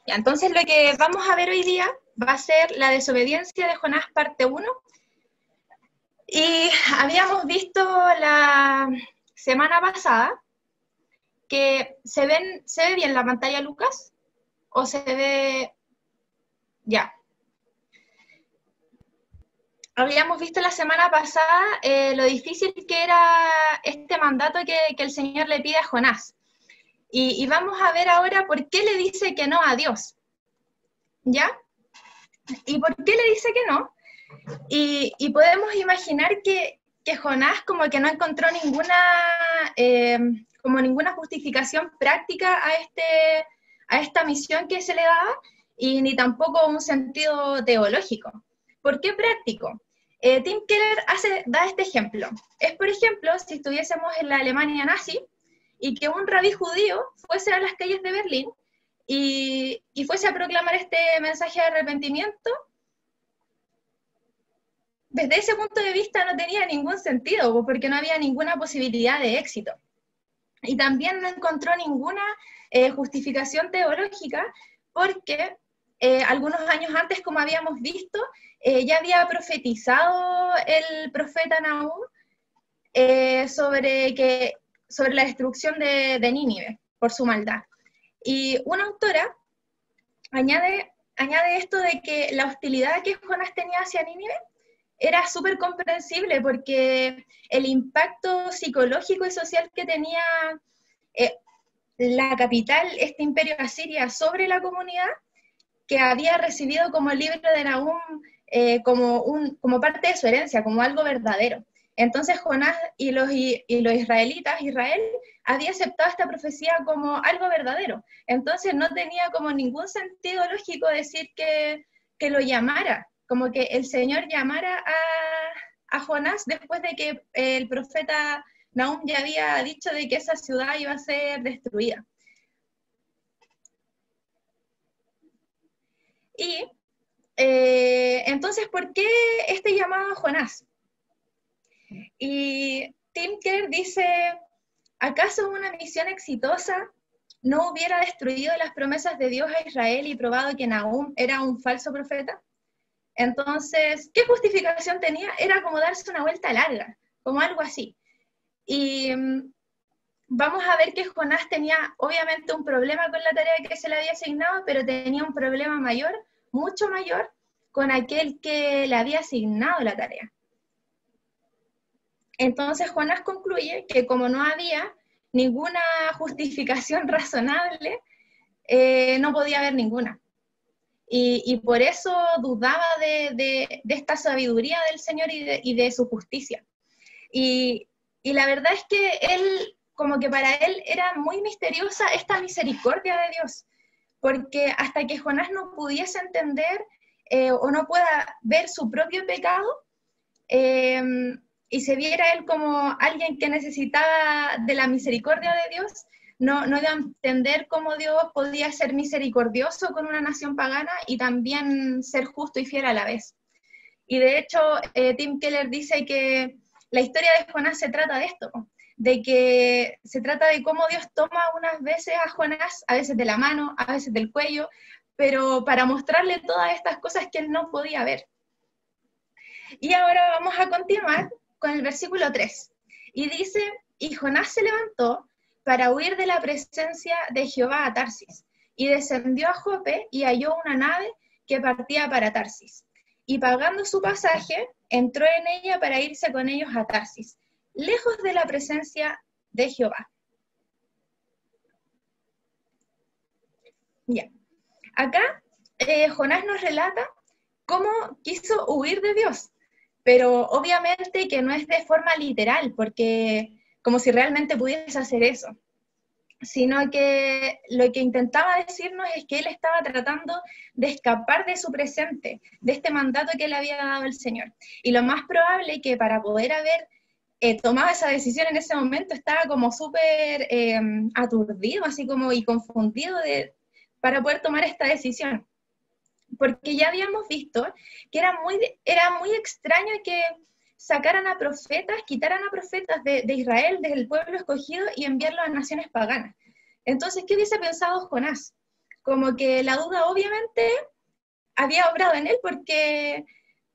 Ya, entonces lo que vamos a ver hoy día va a ser la desobediencia de Jonás parte 1. Y habíamos visto la semana pasada que ¿se ve bien la pantalla, Lucas? ¿O se ve...? Ya. Habíamos visto la semana pasada lo difícil que era este mandato que el Señor le pide a Jonás. Y vamos a ver ahora por qué le dice que no a Dios. ¿Ya? ¿Y por qué le dice que no? Y podemos imaginar que Jonás como que no encontró ninguna justificación práctica a esta misión que se le daba, y ni tampoco un sentido teológico. ¿Por qué práctico? Tim Keller da este ejemplo. Es, por ejemplo, si estuviésemos en la Alemania nazi y que un rabí judío fuese a las calles de Berlín y fuese a proclamar este mensaje de arrepentimiento. Desde ese punto de vista no tenía ningún sentido, porque no había ninguna posibilidad de éxito. Y también no encontró ninguna justificación teológica, porque algunos años antes, como habíamos visto, ya había profetizado el profeta Nahum sobre la destrucción de Nínive por su maldad. Y una autora añade esto de que la hostilidad que Jonás tenía hacia Nínive era súper comprensible, porque el impacto psicológico y social que tenía la capital, este imperio asiria, sobre la comunidad, que había recibido como el libro de Nahum como parte de su herencia, como algo verdadero. Entonces Jonás y los israelitas, Israel, había aceptado esta profecía como algo verdadero. Entonces no tenía como ningún sentido lógico decir que lo llamara, como que el Señor llamara a Jonás después de que el profeta Nahum ya había dicho de que esa ciudad iba a ser destruida. Y entonces, ¿por qué este llamado a Jonás? Y Tim Keller dice, ¿acaso una misión exitosa no hubiera destruido las promesas de Dios a Israel y probado que Nahum era un falso profeta? Entonces, ¿qué justificación tenía? Era como darse una vuelta larga, como algo así. Y vamos a ver que Jonás tenía obviamente un problema con la tarea que se le había asignado, pero tenía un problema mayor, mucho mayor, con aquel que le había asignado la tarea. Entonces Jonás concluye que como no había ninguna justificación razonable, no podía haber ninguna. Y por eso dudaba de esta sabiduría del Señor y de su justicia. Y la verdad es que él, como que para él era muy misteriosa esta misericordia de Dios, porque hasta que Jonás no pudiese entender o no pueda ver su propio pecado, y se viera él como alguien que necesitaba de la misericordia de Dios, no iba a entender cómo Dios podía ser misericordioso con una nación pagana y también ser justo y fiel a la vez. Y de hecho, Tim Keller dice que la historia de Jonás se trata de esto, de que se trata de cómo Dios toma unas veces a Jonás, a veces de la mano, a veces del cuello, pero para mostrarle todas estas cosas que él no podía ver. Y ahora vamos a continuar con el versículo 3. Y dice, y Jonás se levantó para huir de la presencia de Jehová a Tarsis, y descendió a Jope y halló una nave que partía para Tarsis. Y pagando su pasaje, entró en ella para irse con ellos a Tarsis, lejos de la presencia de Jehová. Ya. Acá Jonás nos relata cómo quiso huir de Dios, pero obviamente que no es de forma literal, porque como si realmente pudiese hacer eso, sino que lo que intentaba decirnos es que él estaba tratando de escapar de su presente, de este mandato que le había dado el Señor. Y lo más probable es que para poder haber tomado esa decisión en ese momento estaba como súper aturdido, así como y confundido para poder tomar esta decisión. Porque ya habíamos visto que era muy extraño que sacaran a profetas, quitaran a profetas de Israel, del pueblo escogido, y enviarlos a naciones paganas. Entonces, ¿qué hubiese pensado Jonás? como que la duda obviamente había obrado en él, porque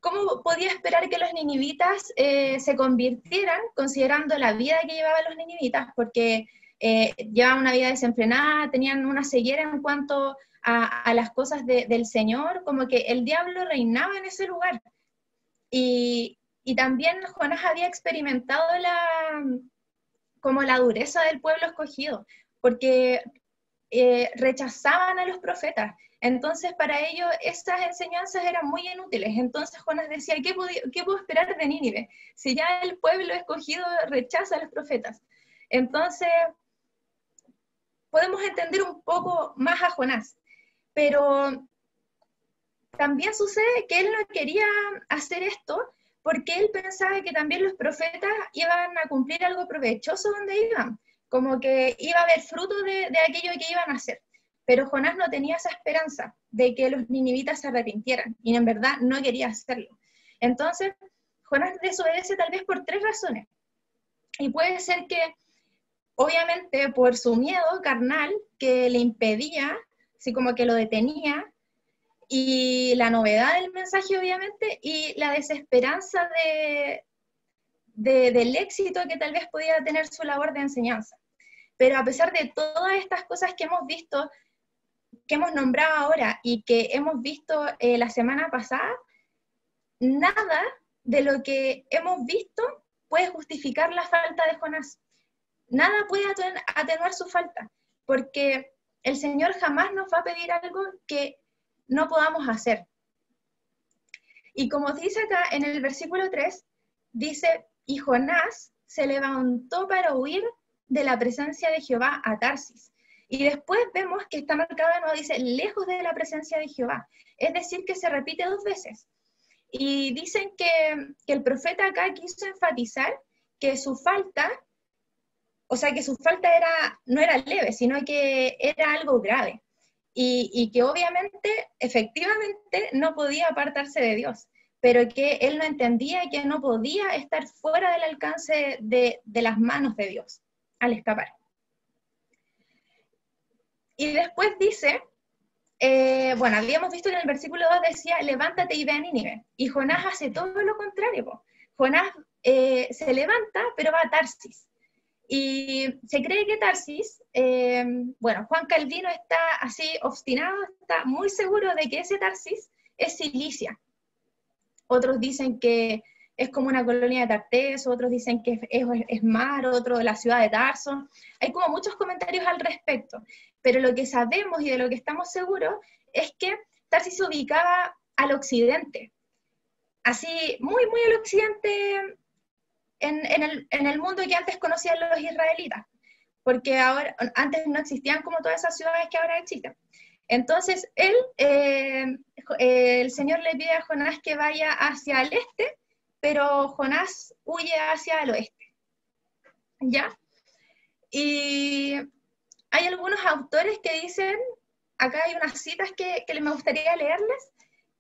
¿cómo podía esperar que los ninivitas se convirtieran, considerando la vida que llevaban los ninivitas? Porque llevaban una vida desenfrenada, tenían una ceguera en cuanto a las cosas del Señor, como que el diablo reinaba en ese lugar. Y también Jonás había experimentado como la dureza del pueblo escogido, porque rechazaban a los profetas. Entonces para ellos estas enseñanzas eran muy inútiles. Entonces Jonás decía, ¿qué puedo esperar de Nínive? Si ya el pueblo escogido rechaza a los profetas. Entonces podemos entender un poco más a Jonás, pero también sucede que él no quería hacer esto porque él pensaba que también los profetas iban a cumplir algo provechoso donde iban, como que iba a haber fruto de aquello que iban a hacer. Pero Jonás no tenía esa esperanza de que los ninivitas se arrepintieran, y en verdad no quería hacerlo. Entonces, Jonás desobedece tal vez por 3 razones. Y puede ser que, obviamente, por su miedo carnal, que le impedía, así como que lo detenía, y la novedad del mensaje, obviamente, y la desesperanza del éxito que tal vez podía tener su labor de enseñanza. Pero a pesar de todas estas cosas que hemos visto, que hemos nombrado ahora y que hemos visto la semana pasada, nada de lo que hemos visto puede justificar la falta de Jonás. Nada puede atenuar su falta, porque el Señor jamás nos va a pedir algo que no podamos hacer. Y como dice acá en el versículo 3, dice, y Jonás se levantó para huir de la presencia de Jehová a Tarsis. Y después vemos que está marcado, no dice, lejos de la presencia de Jehová. Es decir, que se repite 2 veces. Y dicen que el profeta acá quiso enfatizar que su falta, o sea, que su falta no era leve, sino que era algo grave. Y que obviamente, efectivamente, no podía apartarse de Dios, pero que él no entendía que no podía estar fuera del alcance de las manos de Dios al escapar. Y después dice, bueno, habíamos visto que en el versículo 2 decía, levántate y ve a Nínive, y Jonás hace todo lo contrario, po. Jonás se levanta, pero va a Tarsis. Y se cree que Tarsis, bueno, Juan Calvino está así obstinado, está muy seguro de que ese Tarsis es Cilicia. Otros dicen que es como una colonia de Tartés, otros dicen que es mar, otro la ciudad de Tarso. Hay como muchos comentarios al respecto, pero lo que sabemos y de lo que estamos seguros es que Tarsis se ubicaba al occidente, así muy, muy al occidente en el mundo que antes conocían los israelitas, porque antes no existían como todas esas ciudades que ahora existen. Entonces, el Señor le pide a Jonás que vaya hacia el este, pero Jonás huye hacia el oeste, ¿ya? Y hay algunos autores que dicen, acá hay unas citas que me gustaría leerles,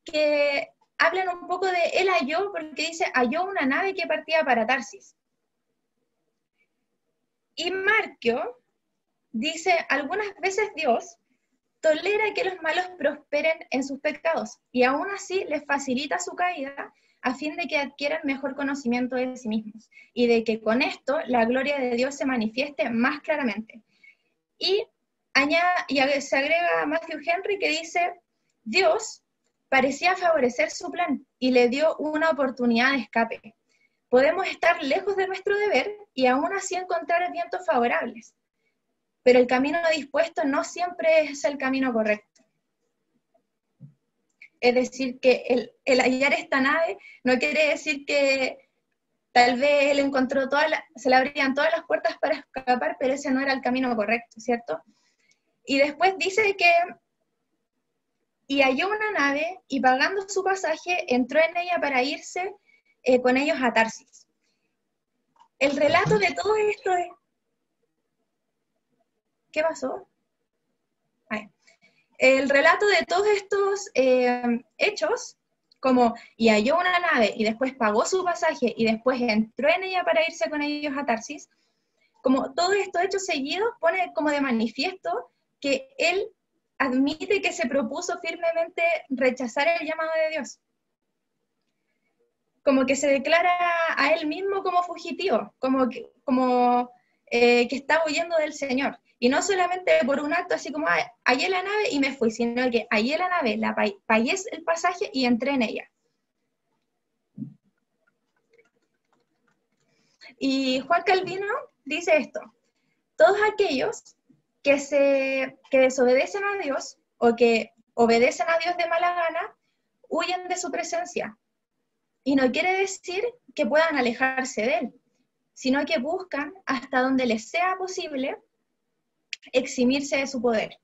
que hablan un poco de él halló, porque dice, halló una nave que partía para Tarsis. Y Marquio dice, algunas veces Dios tolera que los malos prosperen en sus pecados, y aún así les facilita su caída, a fin de que adquieran mejor conocimiento de sí mismos, y de que con esto la gloria de Dios se manifieste más claramente. Y se agrega Matthew Henry que dice, Dios parecía favorecer su plan y le dio una oportunidad de escape. Podemos estar lejos de nuestro deber y aún así encontrar vientos favorables, pero el camino dispuesto no siempre es el camino correcto. Es decir, que el hallar esta nave no quiere decir que tal vez él encontró se le abrían todas las puertas para escapar, pero ese no era el camino correcto, ¿cierto? Y después dice que y halló una nave, y pagando su pasaje, entró en ella para irse con ellos a Tarsis. El relato de todo esto es... ¿Qué pasó? El relato de todos estos hechos, como y halló una nave, y después pagó su pasaje, y después entró en ella para irse con ellos a Tarsis, como todos estos hechos seguidos pone como de manifiesto que él admite que se propuso firmemente rechazar el llamado de Dios. Como que se declara a él mismo como fugitivo, como que está huyendo del Señor. Y no solamente por un acto así como, hallé la nave y me fui, sino que hallé la nave, pagué el pasaje y entré en ella. Y Juan Calvino dice esto: todos aquellos que desobedecen a Dios o que obedecen a Dios de mala gana, huyen de su presencia. Y no quiere decir que puedan alejarse de él, sino que buscan hasta donde les sea posible eximirse de su poder.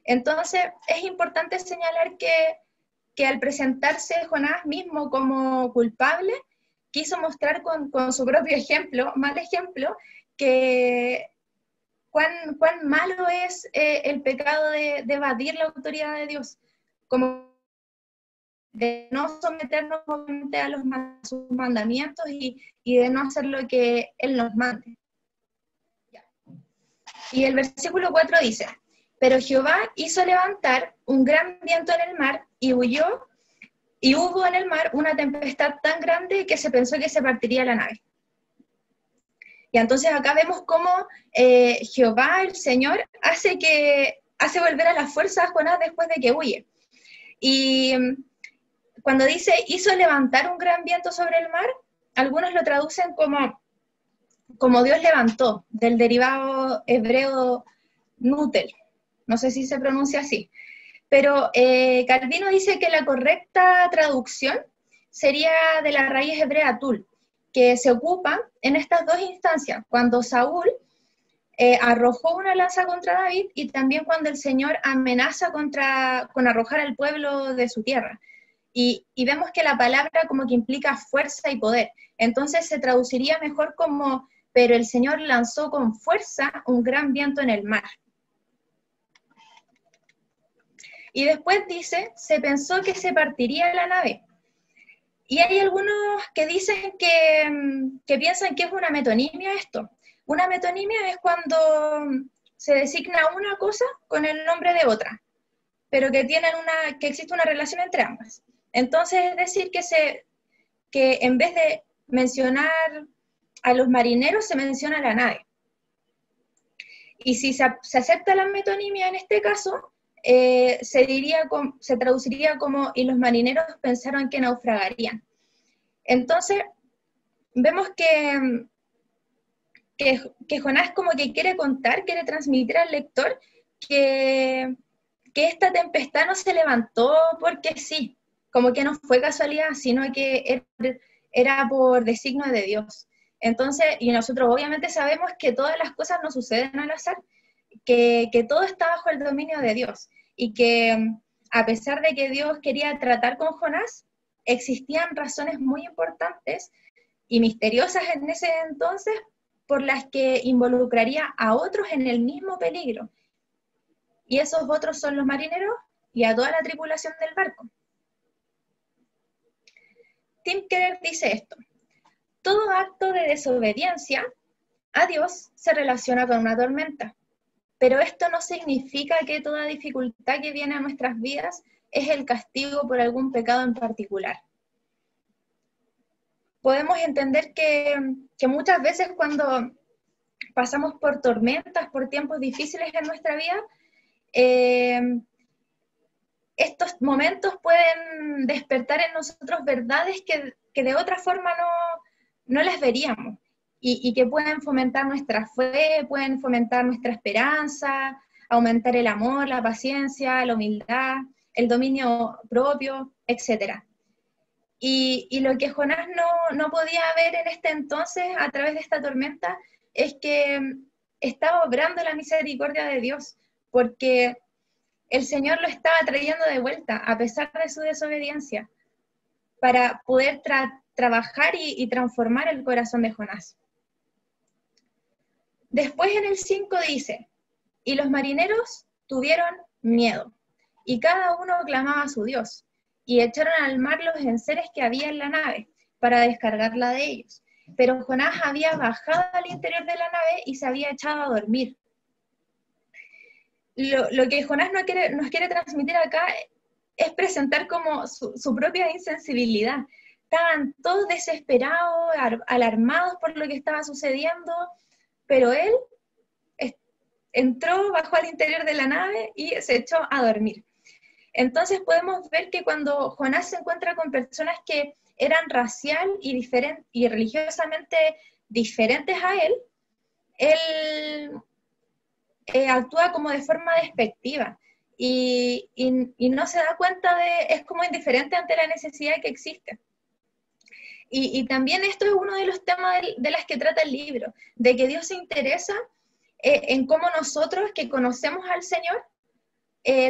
Entonces, es importante señalar que al presentarse Jonás mismo como culpable, quiso mostrar con su propio ejemplo, mal ejemplo, que cuán malo es el pecado de evadir la autoridad de Dios, como de no someternos a sus mandamientos y de no hacer lo que Él nos mande. Y el versículo 4 dice: pero Jehová hizo levantar un gran viento en el mar y huyó, y hubo en el mar una tempestad tan grande que se pensó que se partiría la nave. Y entonces acá vemos cómo Jehová, el Señor, hace volver a la fuerza a Jonás después de que huye. Y cuando dice hizo levantar un gran viento sobre el mar, algunos lo traducen como Dios levantó, del derivado hebreo nutel. No sé si se pronuncia así. Pero Calvino dice que la correcta traducción sería de la raíz hebrea tul, que se ocupa en estas dos instancias, cuando Saúl arrojó una lanza contra David y también cuando el Señor amenaza con arrojar al pueblo de su tierra. Y vemos que la palabra como que implica fuerza y poder. Entonces se traduciría mejor como, pero el Señor lanzó con fuerza un gran viento en el mar. Y después dice, se pensó que se partiría la nave. Y hay algunos que dicen que piensan que es una metonimia esto. Una metonimia es cuando se designa una cosa con el nombre de otra, pero que existe una relación entre ambas. Entonces, es decir, que en vez de mencionar a los marineros, se menciona a la nave. Y si se acepta la metonimia en este caso, se traduciría como, y los marineros pensaron que naufragarían. Entonces, vemos que Jonás como que quiere transmitir al lector que esta tempestad no se levantó porque sí, como que no fue casualidad, sino que era por designio de Dios. Entonces, y nosotros obviamente sabemos que todas las cosas no suceden al azar, que todo está bajo el dominio de Dios, y que a pesar de que Dios quería tratar con Jonás, existían razones muy importantes y misteriosas en ese entonces por las que involucraría a otros en el mismo peligro. Y esos otros son los marineros y a toda la tripulación del barco. Tim Keller dice esto: todo acto de desobediencia a Dios se relaciona con una tormenta, pero esto no significa que toda dificultad que viene a nuestras vidas es el castigo por algún pecado en particular. Podemos entender que muchas veces cuando pasamos por tormentas, por tiempos difíciles en nuestra vida, estos momentos pueden despertar en nosotros verdades que de otra forma no las veríamos, y que pueden fomentar nuestra fe, pueden fomentar nuestra esperanza, aumentar el amor, la paciencia, la humildad, el dominio propio, etc. Y lo que Jonás no podía ver en este entonces, a través de esta tormenta, es que estaba obrando la misericordia de Dios, porque el Señor lo estaba trayendo de vuelta, a pesar de su desobediencia, para poder trabajar y transformar el corazón de Jonás. Después en el 5 dice, y los marineros tuvieron miedo, y cada uno clamaba a su Dios, y echaron al mar los enseres que había en la nave, para descargarla de ellos. Pero Jonás había bajado al interior de la nave y se había echado a dormir. lo que Jonás nos quiere transmitir acá es presentar como su propia insensibilidad. Estaban todos desesperados, alarmados por lo que estaba sucediendo, pero él entró, bajó al interior de la nave y se echó a dormir. Entonces podemos ver que cuando Jonás se encuentra con personas que eran racial y religiosamente diferentes a él actúa como de forma despectiva y no se da cuenta es como indiferente ante la necesidad que existe. Y también esto es uno de los temas de las que trata el libro, de que Dios se interesa en cómo nosotros que conocemos al Señor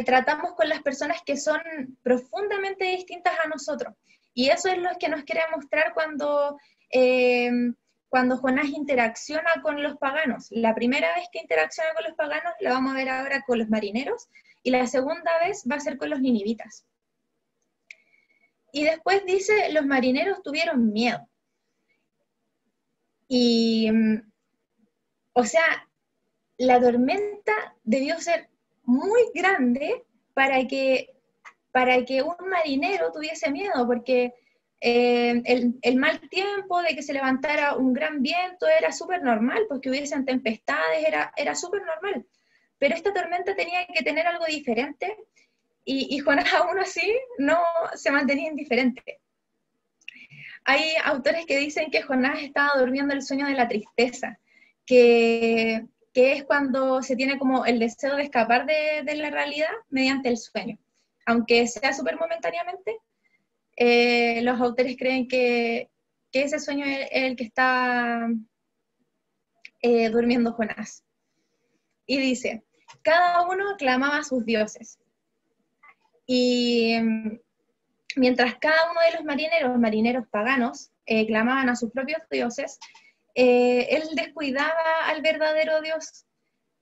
tratamos con las personas que son profundamente distintas a nosotros. Y eso es lo que nos quiere mostrar cuando Jonás interacciona con los paganos. La primera vez que interacciona con los paganos la vamos a ver ahora con los marineros, y la segunda vez va a ser con los ninivitas. Y después dice, los marineros tuvieron miedo. Y, o sea, la tormenta debió ser muy grande para que un marinero tuviese miedo, porque el mal tiempo, de que se levantara un gran viento, era súper normal, porque hubiesen tempestades, era súper normal. Pero esta tormenta tenía que tener algo diferente, y Jonás aún así no se mantenía indiferente. Hay autores que dicen que Jonás estaba durmiendo el sueño de la tristeza, que es cuando se tiene como el deseo de escapar de la realidad mediante el sueño. Aunque sea súper momentáneamente, los autores creen que ese sueño es el que está durmiendo Jonás. Y dice, cada uno clamaba a sus dioses. Y mientras cada uno de los marineros paganos, clamaban a sus propios dioses, él descuidaba al verdadero Dios,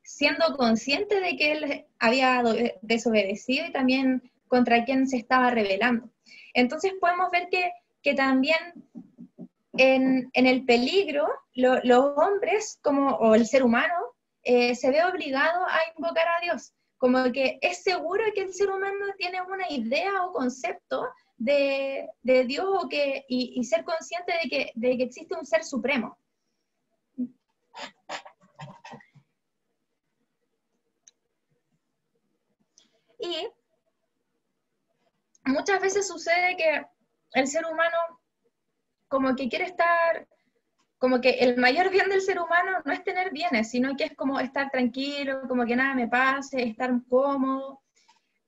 siendo consciente de que él había desobedecido y también contra quien se estaba rebelando. Entonces podemos ver que también en el peligro, los hombres, o el ser humano, se ve obligado a invocar a Dios, como que es seguro que el ser humano tiene una idea o concepto de Dios, y ser consciente de que existe un ser supremo. Y muchas veces sucede que el ser humano como que quiere estar, como que el mayor bien del ser humano no es tener bienes, sino que es como estar tranquilo, como que nada me pase, estar cómodo.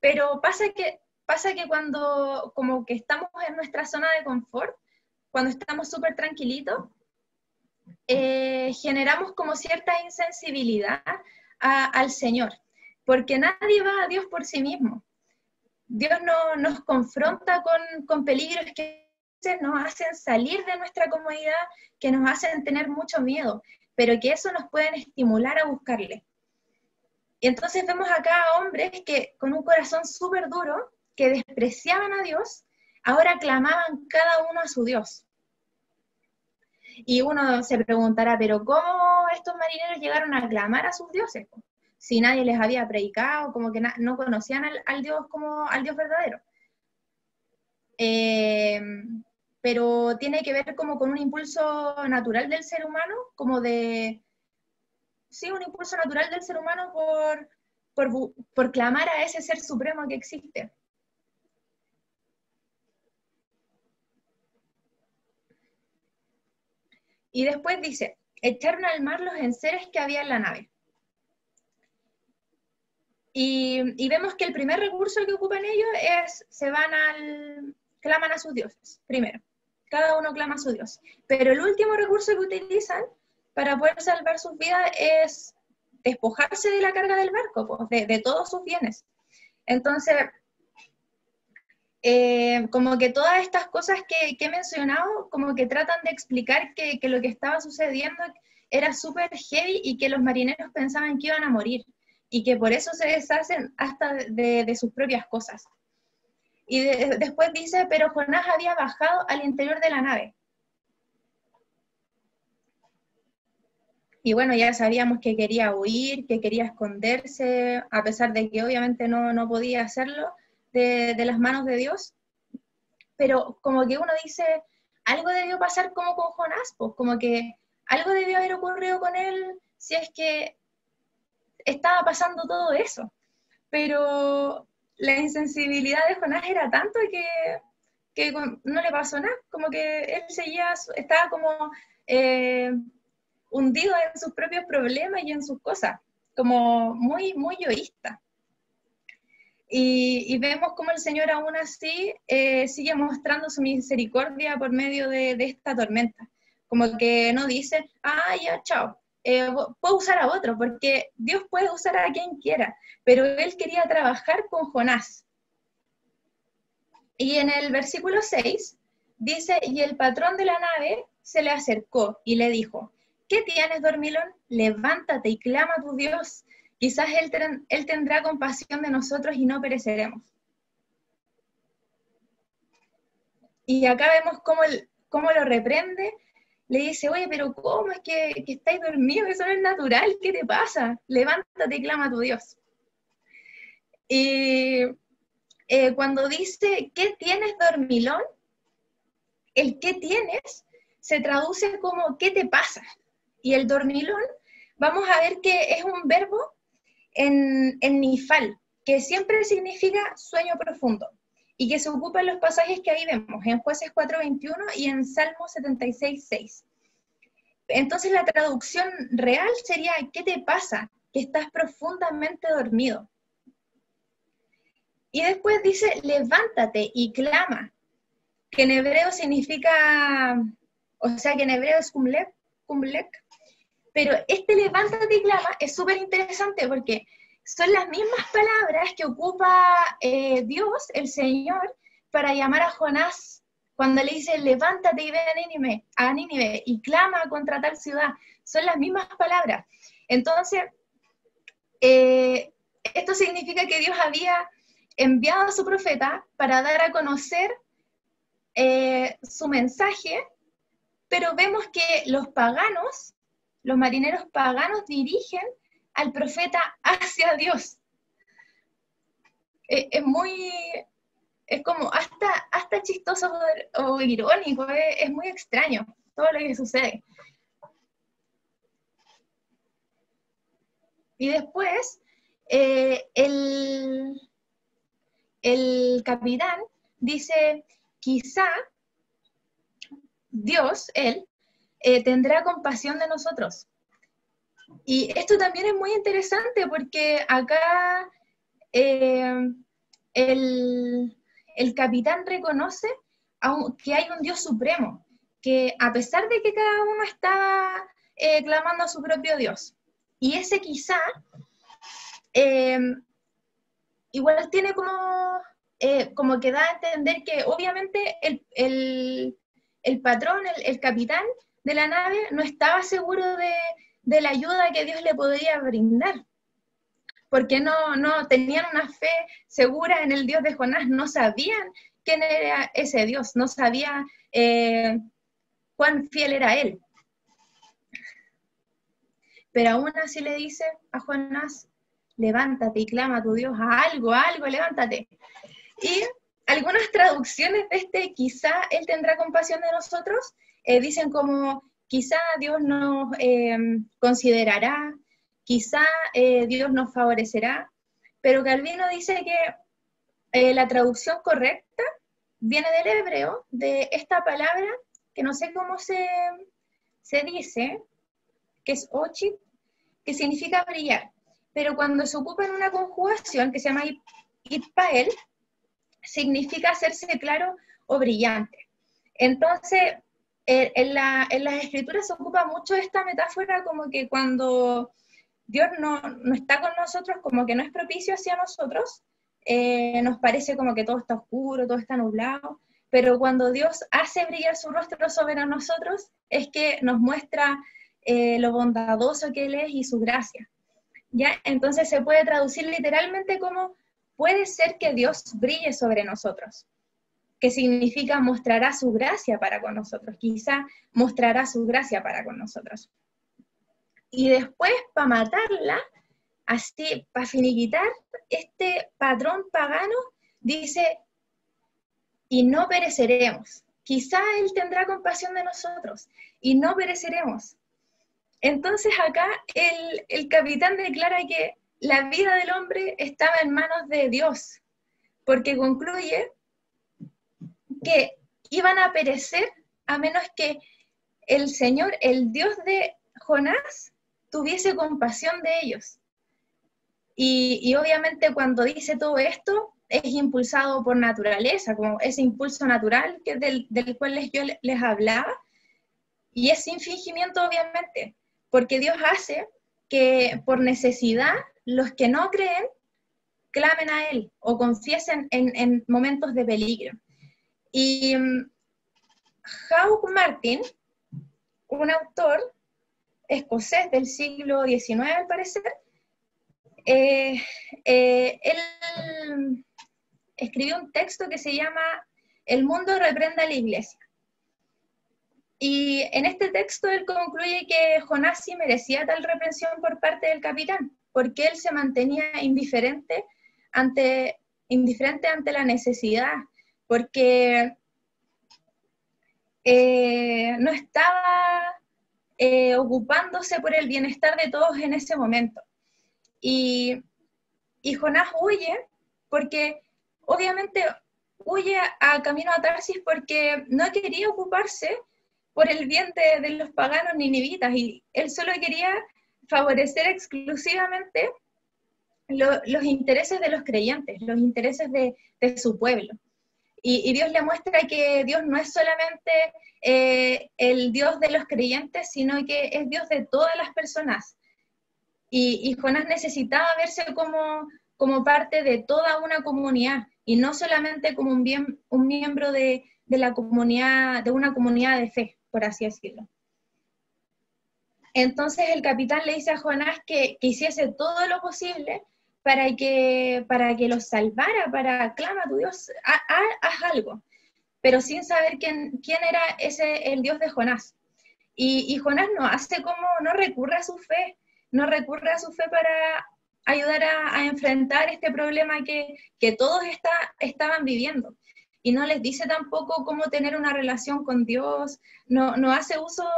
Pero pasa que cuando como que estamos en nuestra zona de confort, cuando estamos súper tranquilitos, generamos como cierta insensibilidad al Señor, porque nadie va a Dios por sí mismo. Dios no, nos confronta con peligros que nos hacen salir de nuestra comodidad, que nos hacen tener mucho miedo, pero que eso nos pueden estimular a buscarle. Y entonces vemos acá a hombres que con un corazón súper duro, que despreciaban a Dios, ahora clamaban cada uno a su Dios. Y uno se preguntará, pero ¿cómo estos marineros llegaron a clamar a sus dioses? Si nadie les había predicado, como que no conocían al Dios como al Dios verdadero. Pero tiene que ver como con un impulso natural del ser humano, sí, un impulso natural del ser humano por clamar a ese ser supremo que existe. Y después dice, echaron al mar los enseres que había en la nave. Y vemos que el primer recurso que ocupan ellos es, claman a sus dioses, primero. Cada uno clama a su dios. Pero el último recurso que utilizan para poder salvar sus vidas es despojarse de la carga del barco, pues, de todos sus bienes. Entonces, como que todas estas cosas que he mencionado, como que tratan de explicar que lo que estaba sucediendo era súper heavy y que los marineros pensaban que iban a morir, y que por eso se deshacen hasta de sus propias cosas. Y después dice, pero Jonás había bajado al interior de la nave. Y bueno, ya sabíamos que quería huir, que quería esconderse, a pesar de que obviamente no podía hacerlo de las manos de Dios. Pero como que uno dice, algo debió pasar como con Jonás, pues como que algo debió haber ocurrido con él si es que estaba pasando todo eso. Pero la insensibilidad de Jonás era tanto que no le pasó nada, como que él seguía, estaba como hundido en sus propios problemas y en sus cosas, como muy, muy egoísta. Y vemos cómo el Señor aún así sigue mostrando su misericordia por medio de esta tormenta. Como que no dice, ya, chao, puedo usar a otro, porque Dios puede usar a quien quiera, pero Él quería trabajar con Jonás. Y en el versículo 6 dice, y el patrón de la nave se le acercó y le dijo, ¿qué tienes, dormilón? Levántate y clama a tu Dios. Quizás él tendrá compasión de nosotros y no pereceremos. Y acá vemos cómo lo reprende. Le dice, oye, pero ¿cómo es que estáis dormidos? Eso no es natural, ¿qué te pasa? Levántate y clama a tu Dios. Y cuando dice, ¿qué tienes, dormilón? El ¿qué tienes? Se traduce como ¿qué te pasa? Y el dormilón, vamos a ver que es un verbo en nifal, que siempre significa sueño profundo, y que se ocupa en los pasajes que ahí vemos, en Jueces 4:21 y en Salmo 76:6. Entonces la traducción real sería, ¿qué te pasa? Que estás profundamente dormido. Y después dice, levántate y clama, que en hebreo significa, o sea, que en hebreo es kumlek, pero este levántate y clama es súper interesante porque son las mismas palabras que ocupa Dios, el Señor, para llamar a Jonás cuando le dice, levántate y ve a Nínive y clama contra tal ciudad. Son las mismas palabras. Entonces, esto significa que Dios había enviado a su profeta para dar a conocer su mensaje, pero vemos que los paganos, los marineros paganos dirigen al profeta hacia Dios. Es como hasta chistoso o irónico, es muy extraño todo lo que sucede. Y después, el capitán dice, quizá Dios, Él, tendrá compasión de nosotros. Y esto también es muy interesante porque acá el capitán reconoce que hay un Dios supremo, que a pesar de que cada uno está clamando a su propio Dios, y ese quizá igual tiene como que da a entender que obviamente el patrón, el capitán de la nave no estaba seguro de la ayuda que Dios le podría brindar, porque no tenían una fe segura en el Dios de Jonás, no sabían quién era ese Dios, no sabían cuán fiel era él. Pero aún así le dice a Jonás, levántate y clama a tu Dios, a algo, levántate. Y algunas traducciones de quizá Él tendrá compasión de nosotros, dicen como, quizá Dios nos considerará, quizá Dios nos favorecerá, pero Calvino dice que la traducción correcta viene del hebreo, de esta palabra, que no sé cómo se dice, que es ochit, que significa brillar, pero cuando se ocupa en una conjugación que se llama itpael, significa hacerse claro o brillante. Entonces, en las escrituras se ocupa mucho esta metáfora como que cuando Dios no está con nosotros, como que no es propicio hacia nosotros, nos parece como que todo está oscuro, todo está nublado, pero cuando Dios hace brillar su rostro sobre nosotros, es que nos muestra lo bondadoso que Él es y su gracia. ¿Ya? Entonces se puede traducir literalmente como puede ser que Dios brille sobre nosotros, que significa mostrará su gracia para con nosotros, quizá mostrará su gracia para con nosotros. Y después, para matarla, así, para finiquitar, este patrón pagano dice, y no pereceremos. Quizá Él tendrá compasión de nosotros, y no pereceremos. Entonces acá el capitán declara que la vida del hombre estaba en manos de Dios, porque concluye que iban a perecer a menos que el Señor, el Dios de Jonás, tuviese compasión de ellos. Y obviamente cuando dice todo esto, es impulsado por naturaleza, como ese impulso natural que del cual yo les hablaba, y es sin fingimiento obviamente, porque Dios hace que por necesidad los que no creen clamen a Él o confiesen en momentos de peligro. Y Hugh Martin, un autor escocés del siglo XIX al parecer, él escribió un texto que se llama El mundo reprende a la iglesia. Y en este texto él concluye que Jonás sí merecía tal reprensión por parte del capitán, porque él se mantenía indiferente ante la necesidad, porque no estaba ocupándose por el bienestar de todos en ese momento. Y Jonás huye porque obviamente huye a camino a Tarsis porque no quería ocuparse por el bien de los paganos ninivitas, y él solo quería favorecer exclusivamente los intereses de los creyentes, los intereses de su pueblo. Y Dios le muestra que Dios no es solamente el Dios de los creyentes, sino que es Dios de todas las personas. Y Jonás necesitaba verse como parte de toda una comunidad, y no solamente como un miembro de la comunidad, de una comunidad de fe, por así decirlo. Entonces el capitán le dice a Jonás que hiciese todo lo posible para que los salvara, clama a tu Dios, haz algo, pero sin saber quién era el Dios de Jonás. Y Jonás no recurre a su fe, para ayudar a enfrentar este problema que todos estaban viviendo. Y no les dice tampoco cómo tener una relación con Dios, no hace uso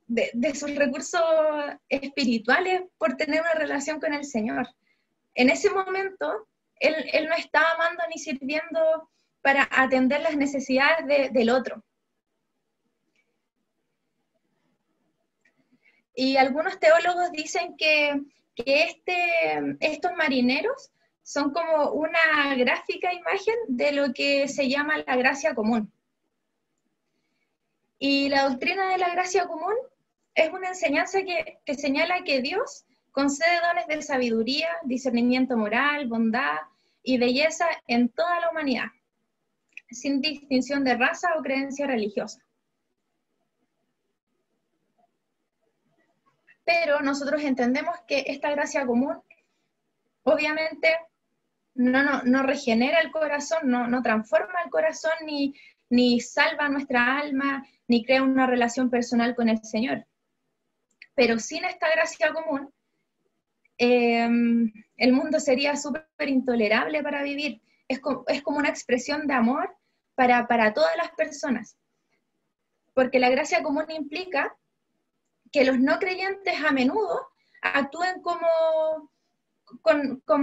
de sus recursos espirituales por tener una relación con el Señor. En ese momento, él no estaba amando ni sirviendo para atender las necesidades del otro. Y algunos teólogos dicen que estos marineros son como una gráfica imagen de lo que se llama la gracia común. Y la doctrina de la gracia común es una enseñanza que señala que Dios concede dones de sabiduría, discernimiento moral, bondad y belleza en toda la humanidad, sin distinción de raza o creencia religiosa. Pero nosotros entendemos que esta gracia común obviamente no regenera el corazón, no transforma el corazón, ni salva nuestra alma, ni crea una relación personal con el Señor. Pero sin esta gracia común, el mundo sería súper intolerable para vivir. Es como una expresión de amor para todas las personas. Porque la gracia común implica que los no creyentes a menudo actúen con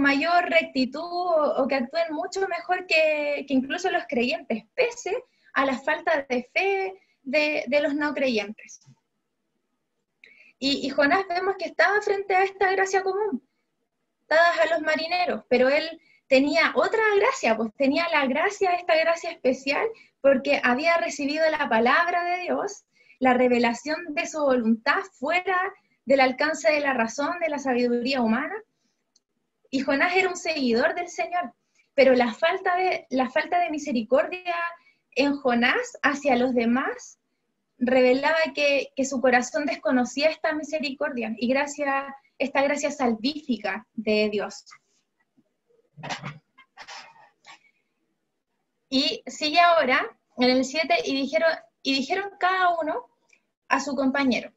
mayor rectitud o que actúen mucho mejor que incluso los creyentes, pese a la falta de fe de los no creyentes. Y Jonás vemos que estaba frente a esta gracia común, dadas a los marineros, pero él tenía otra gracia, pues tenía esta gracia especial, porque había recibido la palabra de Dios, la revelación de su voluntad fuera del alcance de la razón, de la sabiduría humana. Y Jonás era un seguidor del Señor, pero la falta de misericordia en Jonás hacia los demás revelaba que su corazón desconocía esta misericordia y esta gracia salvífica de Dios. Y sigue ahora en el 7, y dijeron cada uno a su compañero: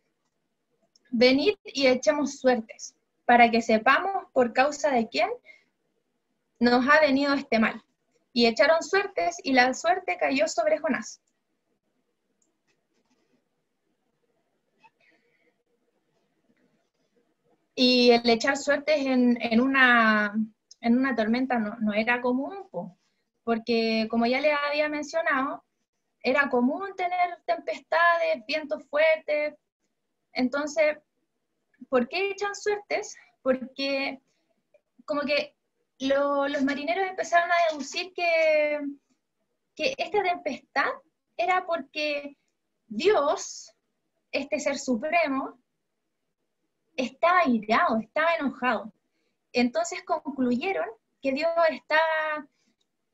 venid y echemos suertes, para que sepamos por causa de quién nos ha venido este mal. Y echaron suertes, y la suerte cayó sobre Jonás. Y el echar suertes en una tormenta no era común, porque como ya les había mencionado, era común tener tempestades, vientos fuertes. Entonces, ¿por qué echan suertes? Porque como que los marineros empezaron a deducir que esta tempestad era porque Dios, este ser supremo, estaba irado, estaba enojado. Entonces concluyeron que Dios estaba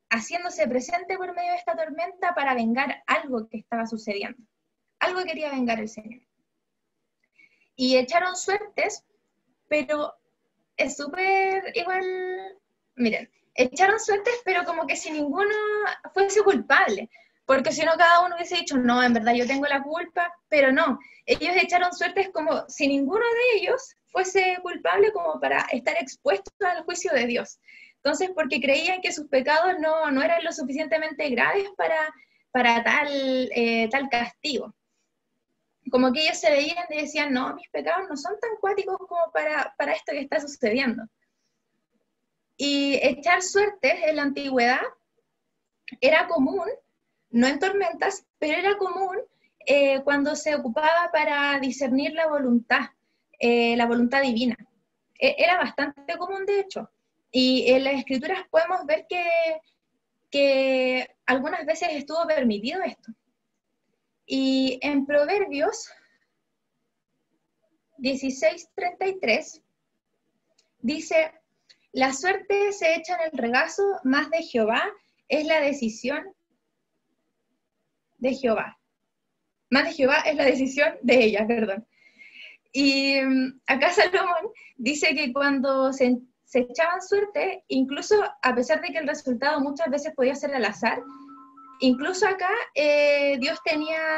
haciéndose presente por medio de esta tormenta para vengar algo que estaba sucediendo. Algo quería vengar el Señor. Y echaron suertes, pero es súper igual, miren, echaron suertes, pero como que si ninguno fuese culpable, porque si no cada uno hubiese dicho, no, en verdad yo tengo la culpa, pero no, ellos echaron suertes como si ninguno de ellos fuese culpable como para estar expuestos al juicio de Dios. Entonces, porque creían que sus pecados no eran lo suficientemente graves para tal castigo. Como que ellos se veían y decían, no, mis pecados no son tan cuáticos como para esto que está sucediendo. Y echar suertes en la antigüedad era común, no en tormentas, pero era común cuando se ocupaba para discernir la voluntad divina. Era bastante común, de hecho. Y en las escrituras podemos ver que algunas veces estuvo permitido esto. Y en Proverbios 16:33 dice, la suerte se echa en el regazo, más de Jehová es la decisión de Jehová. Más de Jehová es la decisión de ella, perdón. Y acá Salomón dice que cuando se echaban suerte, incluso a pesar de que el resultado muchas veces podía ser al azar, incluso acá Dios tenía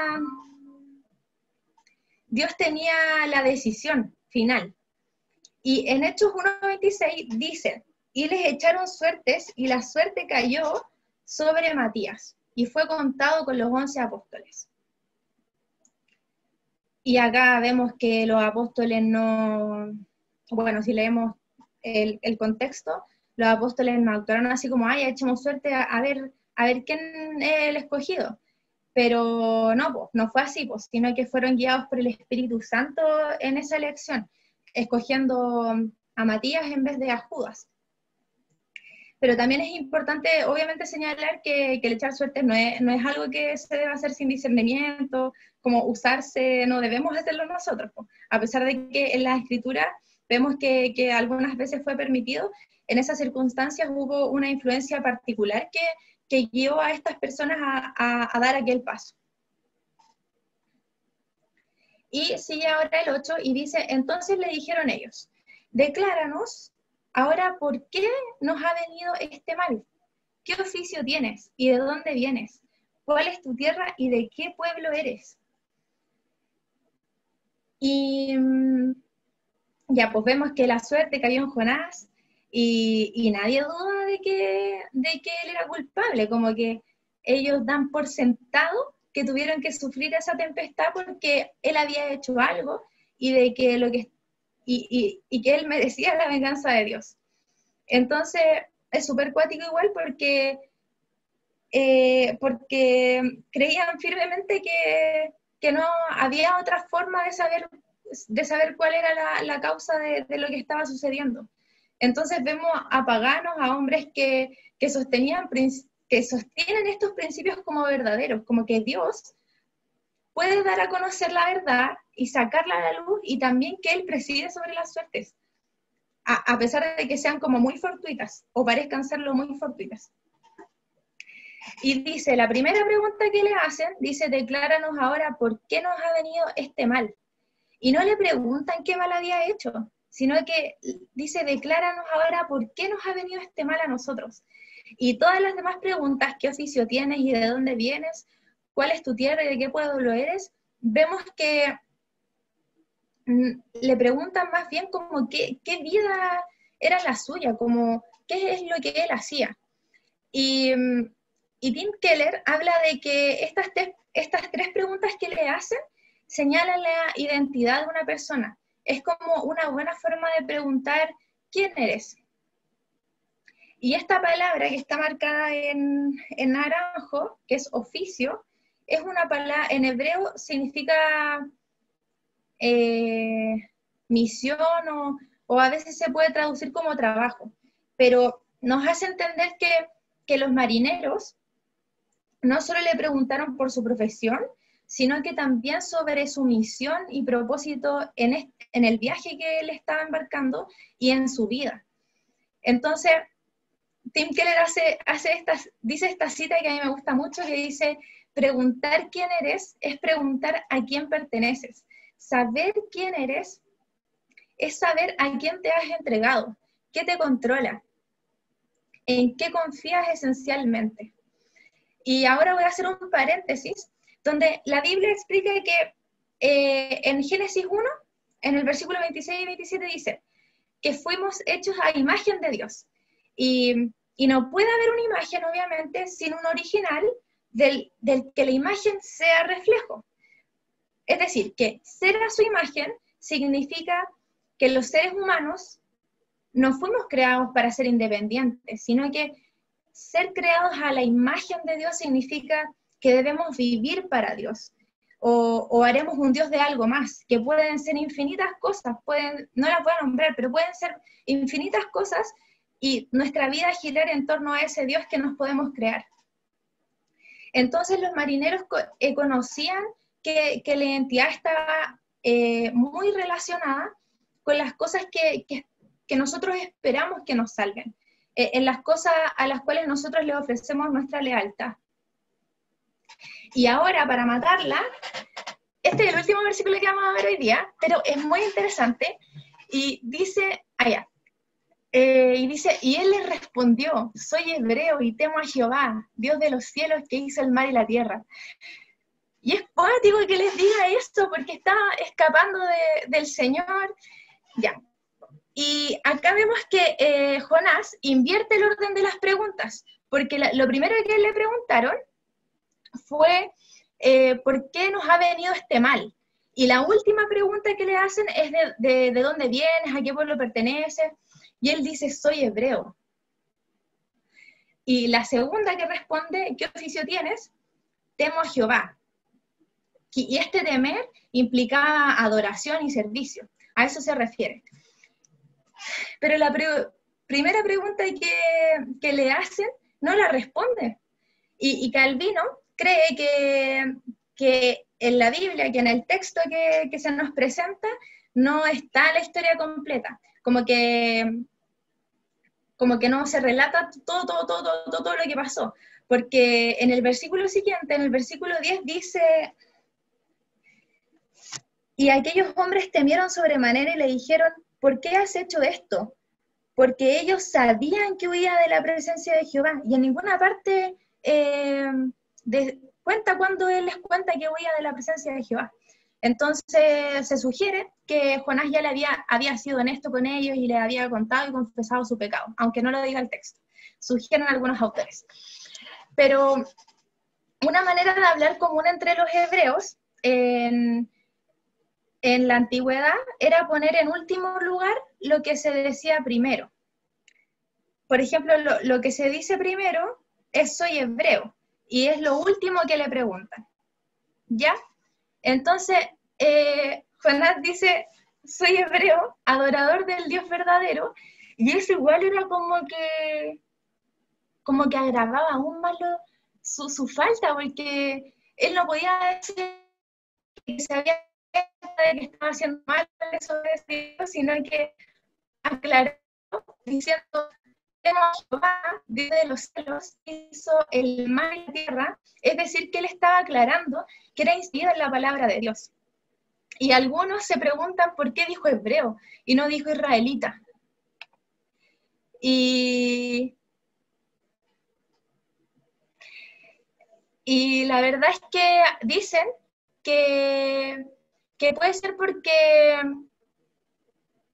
la decisión final. Y en Hechos 1:26 dice, y les echaron suertes, y la suerte cayó sobre Matías, y fue contado con los 11 apóstoles. Y acá vemos que los apóstoles bueno, si leemos el contexto, los apóstoles no actuaron así como, ay, echemos suerte a ver quién es el escogido. Pero no fue así, sino que fueron guiados por el Espíritu Santo en esa elección, escogiendo a Matías en vez de a Judas. Pero también es importante, obviamente, señalar que el echar suerte no es algo que se debe hacer sin discernimiento, como usarse, no debemos hacerlo nosotros, a pesar de que en la Escritura vemos que algunas veces fue permitido, en esas circunstancias hubo una influencia particular que guió a estas personas a dar aquel paso. Y sigue ahora el 8 y dice, entonces le dijeron ellos, decláranos ahora por qué nos ha venido este mal, qué oficio tienes y de dónde vienes, cuál es tu tierra y de qué pueblo eres. Y ya pues vemos que la suerte cayó en Jonás, y nadie duda de que él era culpable, como que ellos dan por sentado que tuvieron que sufrir esa tempestad porque él había hecho algo y de que y que él merecía la venganza de Dios. Entonces es súper cuático igual porque creían firmemente que no había otra forma de saber cuál era la causa de lo que estaba sucediendo. Entonces vemos a paganos, a hombres que sostienen estos principios como verdaderos, como que Dios puede dar a conocer la verdad y sacarla a la luz, y también que Él preside sobre las suertes, a pesar de que sean como muy fortuitas, o parezcan serlo muy fortuitas. Y dice, la primera pregunta que le hacen, dice, decláranos ahora por qué nos ha venido este mal. Y no le preguntan qué mal había hecho, sino que dice, decláranos ahora por qué nos ha venido este mal a nosotros. Y todas las demás preguntas, qué oficio tienes y de dónde vienes, cuál es tu tierra y de qué pueblo eres, vemos que le preguntan más bien como qué vida era la suya, como qué es lo que él hacía. Y, y Tim Keller habla de que estas tres preguntas que le hacen señalan la identidad de una persona. Es como una buena forma de preguntar quién eres. Y esta palabra que está marcada en naranjo, que es oficio, es una palabra, en hebreo significa misión o a veces se puede traducir como trabajo, pero nos hace entender que los marineros no solo le preguntaron por su profesión, sino que también sobre su misión y propósito en el viaje que él estaba embarcando y en su vida. Entonces, Tim Keller dice esta cita que a mí me gusta mucho, que dice, preguntar quién eres es preguntar a quién perteneces. Saber quién eres es saber a quién te has entregado, qué te controla, en qué confías esencialmente. Y ahora voy a hacer un paréntesis, donde la Biblia explica que en Génesis 1, en el versículo 26 y 27 dice que fuimos hechos a imagen de Dios. Y no puede haber una imagen, obviamente, sin un original del que la imagen sea reflejo. Es decir, que ser a su imagen significa que los seres humanos no fuimos creados para ser independientes, sino que ser creados a la imagen de Dios significa que debemos vivir para Dios, o haremos un Dios de algo más, que pueden ser infinitas cosas, no las voy a nombrar, pero pueden ser infinitas cosas, y nuestra vida girar en torno a ese Dios que nos podemos crear. Entonces los marineros conocían que la identidad estaba muy relacionada con las cosas que nosotros esperamos que nos salven, en las cosas a las cuales nosotros le ofrecemos nuestra lealtad. Y ahora, para matarla, este es el último versículo que vamos a ver hoy día, pero es muy interesante, y dice, y él les respondió, soy hebreo y temo a Jehová, Dios de los cielos que hizo el mar y la tierra. Y es poético que les diga esto, porque está escapando del Señor. Ya. Y acá vemos que Jonás invierte el orden de las preguntas, porque lo primero que le preguntaron fue, ¿por qué nos ha venido este mal? Y la última pregunta que le hacen es de dónde vienes, a qué pueblo perteneces, y él dice, soy hebreo. Y la segunda que responde, ¿qué oficio tienes? Temo a Jehová. Y este temer implicaba adoración y servicio, a eso se refiere. Pero la primera pregunta que le hacen no la responde. Y Calvino cree que en la Biblia, que en el texto que se nos presenta, no está la historia completa. Como que no se relata todo lo que pasó. Porque en el versículo siguiente, en el versículo 10, dice, y aquellos hombres temieron sobremanera y le dijeron, ¿por qué has hecho esto? Porque ellos sabían que huía de la presencia de Jehová, y en ninguna parte cuenta cuando él les cuenta que huía de la presencia de Jehová. Entonces se sugiere que Jonás ya había sido honesto con ellos y les había contado y confesado su pecado, aunque no lo diga el texto. Sugieren algunos autores. Pero una manera de hablar común entre los hebreos en la antigüedad era poner en último lugar lo que se decía primero. Por ejemplo, lo que se dice primero es soy hebreo, y es lo último que le preguntan. ¿Ya? Entonces, Jonás dice, soy hebreo, adorador del Dios verdadero, y eso igual era como que agravaba aún más su falta, porque él no podía decir que se había de que estaba haciendo mal sobre Dios, sino que aclaró diciendo, Jehová, Dios de los cielos, hizo el mar y la tierra, es decir, que él estaba aclarando que era inspirado en la palabra de Dios. Y algunos se preguntan por qué dijo hebreo y no dijo israelita. Y la verdad es que dicen que que puede ser porque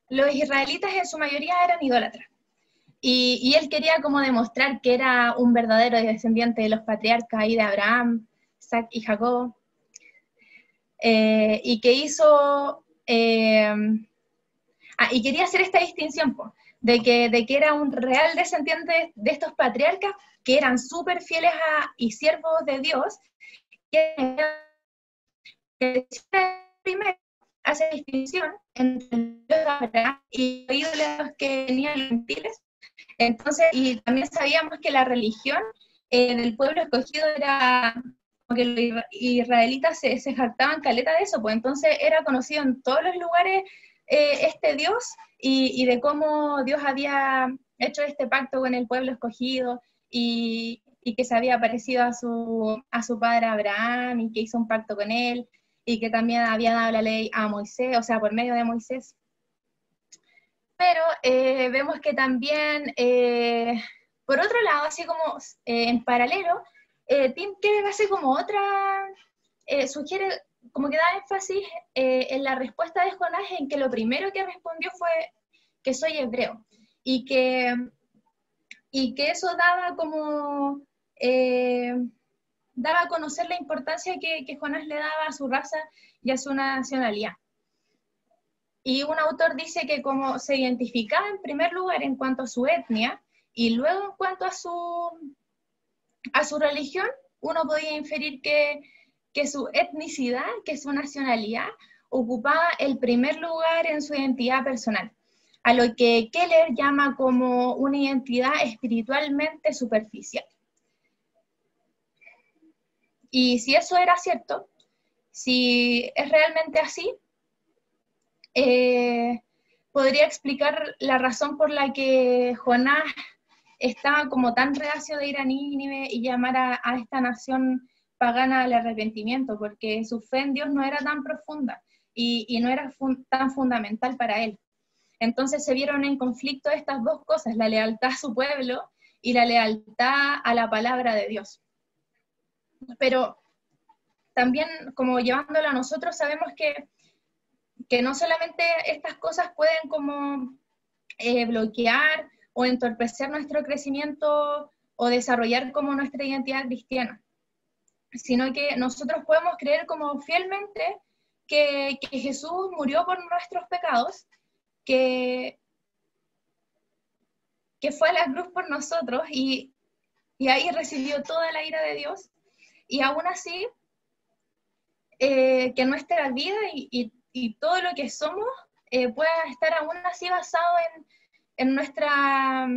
los israelitas en su mayoría eran idólatras. Y él quería como demostrar que era un verdadero descendiente de los patriarcas ahí de Abraham, Isaac y Jacob, y que hizo, y quería hacer esta distinción, po, de que era un real descendiente de estos patriarcas, que eran súper fieles y siervos de Dios, que primero hace distinción entre el Dios de Abraham y los ídolos que tenían los gentiles. Entonces, y también sabíamos que la religión del pueblo escogido era, como que los israelitas se jactaban caleta de eso, pues entonces era conocido en todos los lugares este Dios y de cómo Dios había hecho este pacto con el pueblo escogido y que se había parecido a su padre Abraham y que hizo un pacto con él y que también había dado la ley a Moisés, o sea, por medio de Moisés. Pero vemos que también, por otro lado, así como en paralelo, Tim Keller hace como otra, sugiere, como que da énfasis en la respuesta de Jonás, en que lo primero que respondió fue que soy hebreo, y que eso daba como, daba a conocer la importancia que Jonás le daba a su raza y a su nacionalidad. Y un autor dice que como se identificaba en primer lugar en cuanto a su etnia, y luego en cuanto a su religión, uno podía inferir que su etnicidad, que su nacionalidad, ocupaba el primer lugar en su identidad personal, a lo que Keller llama como una identidad espiritualmente superficial. Y si eso era cierto, si es realmente así, podría explicar la razón por la que Jonás estaba como tan reacio de ir a Nínive y llamar a esta nación pagana al arrepentimiento, porque su fe en Dios no era tan profunda y no era tan fundamental para él. Entonces se vieron en conflicto estas dos cosas, la lealtad a su pueblo y la lealtad a la palabra de Dios. Pero también, como llevándolo a nosotros, sabemos que no solamente estas cosas pueden como bloquear o entorpecer nuestro crecimiento o desarrollar como nuestra identidad cristiana, sino que nosotros podemos creer como fielmente que Jesús murió por nuestros pecados, que fue a la cruz por nosotros y ahí recibió toda la ira de Dios, y aún así que nuestra vida y todo lo que somos pueda estar aún así basado en nuestra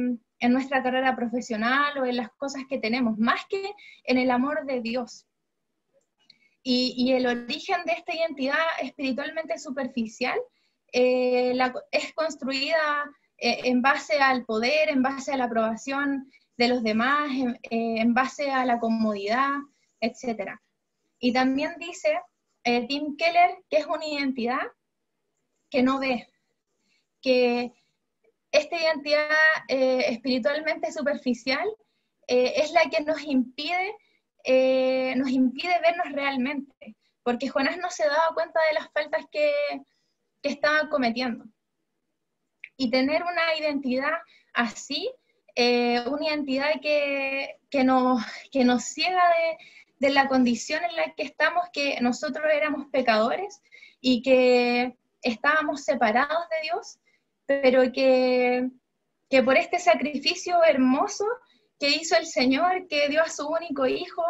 carrera profesional o en las cosas que tenemos, más que en el amor de Dios. Y el origen de esta identidad espiritualmente superficial es construida en base al poder, en base a la aprobación de los demás, en base a la comodidad, etc. Y también dice Tim Keller que es una identidad que no ve, que esta identidad espiritualmente superficial es la que nos impide vernos realmente, porque Jonás no se daba cuenta de las faltas que estaba cometiendo. Y tener una identidad así, una identidad que nos ciega de la condición en la que estamos, que nosotros éramos pecadores y que estábamos separados de Dios, pero que por este sacrificio hermoso que hizo el Señor, que dio a su único hijo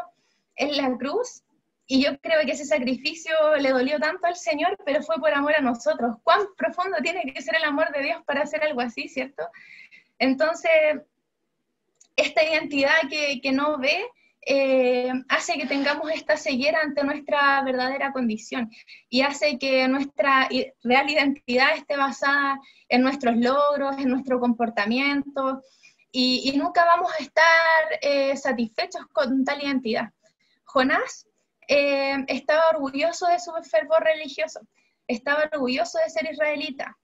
en la cruz, y yo creo que ese sacrificio le dolió tanto al Señor, pero fue por amor a nosotros. ¿Cuán profundo tiene que ser el amor de Dios para hacer algo así, cierto? Entonces, esta identidad que no ve hace que tengamos esta ceguera ante nuestra verdadera condición y hace que nuestra real identidad esté basada en nuestros logros, en nuestro comportamiento, y nunca vamos a estar satisfechos con tal identidad. Jonás estaba orgulloso de su fervor religioso, estaba orgulloso de ser israelita,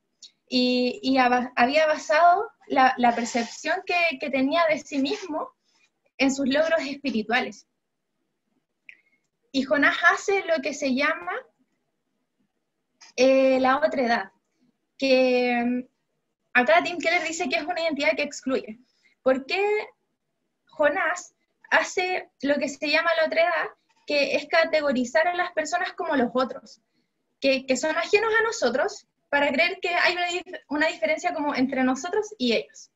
y había basado la percepción que tenía de sí mismo en sus logros espirituales. Y Jonás hace lo que se llama la otra edad, que acá Tim Keller dice que es una identidad que excluye. ¿Por qué Jonás hace lo que se llama la otra edad, que es categorizar a las personas como los otros, que son ajenos a nosotros, para creer que hay una diferencia como entre nosotros y ellos?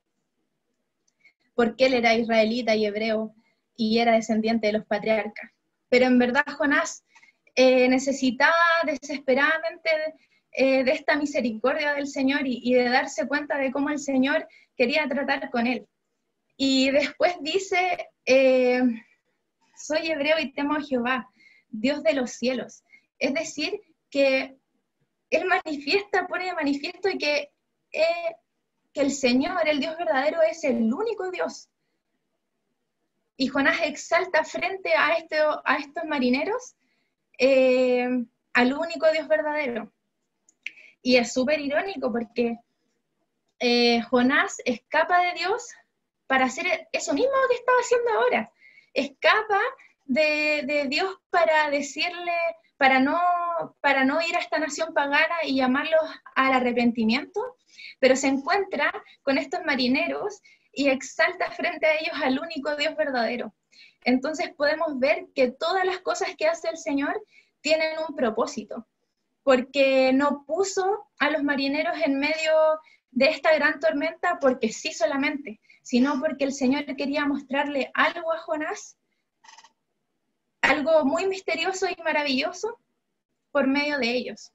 Porque él era israelita y hebreo y era descendiente de los patriarcas. Pero en verdad Jonás necesitaba desesperadamente de esta misericordia del Señor y de darse cuenta de cómo el Señor quería tratar con él. Y después dice, soy hebreo y temo a Jehová, Dios de los cielos. Es decir, que él manifiesta, pone de manifiesto que el Señor, el Dios verdadero, es el único Dios. Y Jonás exalta frente a estos marineros al único Dios verdadero. Y es súper irónico porque Jonás escapa de Dios para hacer eso mismo que estaba haciendo ahora. Escapa de Dios para decirle, para no ir a esta nación pagana y llamarlos al arrepentimiento, pero se encuentra con estos marineros y exalta frente a ellos al único Dios verdadero. Entonces podemos ver que todas las cosas que hace el Señor tienen un propósito, porque no puso a los marineros en medio de esta gran tormenta porque sí solamente, sino porque el Señor quería mostrarle algo a Jonás, algo muy misterioso y maravilloso por medio de ellos.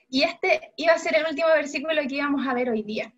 Y este iba a ser el último versículo que íbamos a ver hoy día.